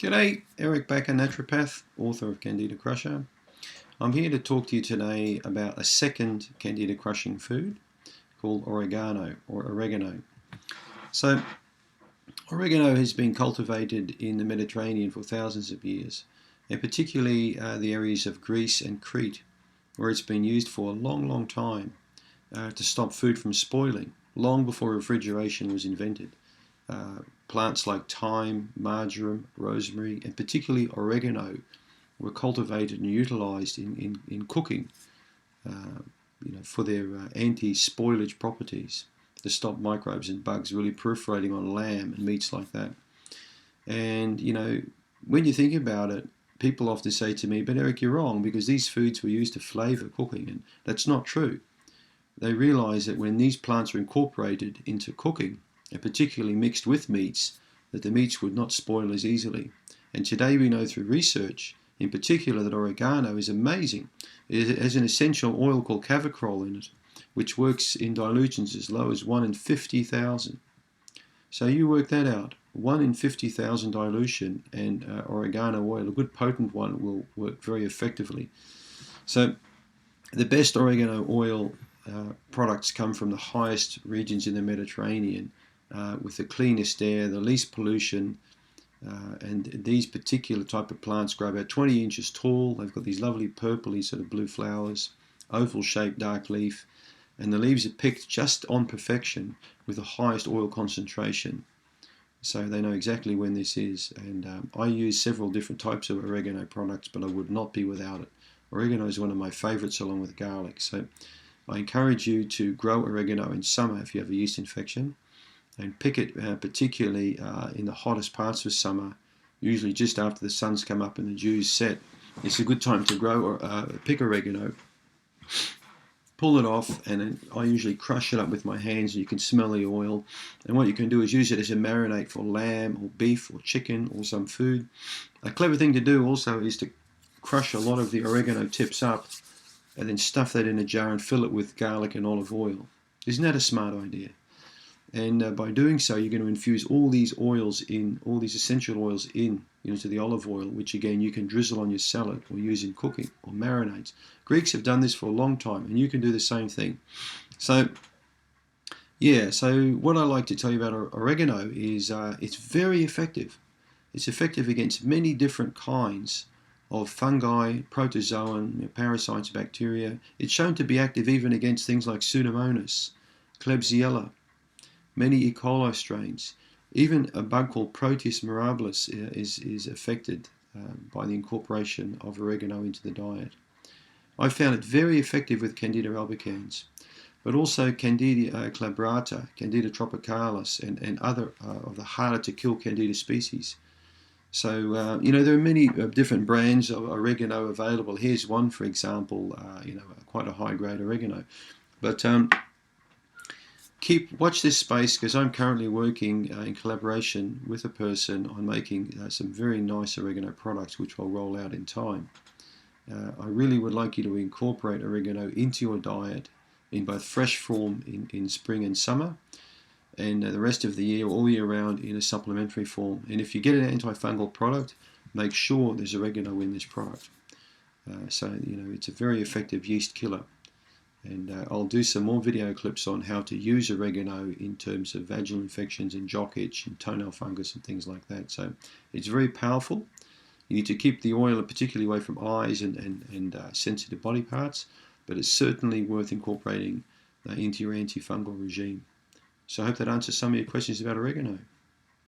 G'day, Eric Bakker, naturopath, author of Candida Crusher. I'm here to talk to you today about a second Candida crushing food called oregano or oregano. So, oregano has been cultivated in the Mediterranean for thousands of years, and particularly the areas of Greece and Crete, where it's been used for a long time to stop food from spoiling, long before refrigeration was invented. Plants like thyme, marjoram, rosemary, and particularly oregano were cultivated and utilized in cooking for their anti-spoilage properties to stop microbes and bugs really proliferating on lamb and meats like that. And, when you think about it, people often say to me, but Eric, you're wrong, because these foods were used to flavor cooking, and that's not true. They realize that when these plants are incorporated into cooking, and particularly mixed with meats, that the meats would not spoil as easily. And today we know through research, in particular, that oregano is amazing. It has an essential oil called cavicriol in it, which works in dilutions as low as 1 in 50,000. So you work that out. 1 in 50,000 dilution, and oregano oil, a good potent one, will work very effectively. So the best oregano oil products come from the highest regions in the Mediterranean, with the cleanest air, the least pollution, and these particular type of plants grow about 20 inches tall. They've got these lovely purpley sort of blue flowers, oval shaped dark leaf, and the leaves are picked just on perfection with the highest oil concentration. So they know exactly when this is, and I use several different types of oregano products, but I would not be without it. Oregano is one of my favorites along with garlic, so I encourage you to grow oregano in summer if you have a yeast infection, and pick it particularly in the hottest parts of summer, usually just after the sun's come up and the dew's set. It's a good time to grow or pick oregano, pull it off, and then I usually crush it up with my hands, and you can smell the oil. And what you can do is use it as a marinade for lamb or beef or chicken or some food. A clever thing to do also is to crush a lot of the oregano tips up and then stuff that in a jar and fill it with garlic and olive oil. Isn't that a smart idea? And by doing so, you're going to infuse all these oils in, all these essential oils in, to the olive oil, which again you can drizzle on your salad or use in cooking or marinades. Greeks have done this for a long time, and you can do the same thing. So, so what I like to tell you about oregano is it's very effective. It's effective against many different kinds of fungi, protozoan, parasites, bacteria. It's shown to be active even against things like Pseudomonas, Klebsiella, many E. coli strains. Even a bug called Proteus mirabilis is affected by the incorporation of oregano into the diet. I found it very effective with Candida albicans, but also Candida glabrata, Candida tropicalis, and other of the harder to kill Candida species. So, there are many different brands of oregano available. Here's one, for example, quite a high-grade oregano. But watch this space, because I'm currently working in collaboration with a person on making some very nice oregano products, which I'll roll out in time. I really would like you to incorporate oregano into your diet in both fresh form in spring and summer, and the rest of the year, all year round, in a supplementary form. And if you get an antifungal product, make sure there's oregano in this product. So it's a very effective yeast killer. And I'll do some more video clips on how to use oregano in terms of vaginal infections and jock itch and toenail fungus and things like that. So it's very powerful. You need to keep the oil particularly away from eyes and sensitive body parts, but it's certainly worth incorporating into your antifungal regime. So I hope that answers some of your questions about oregano.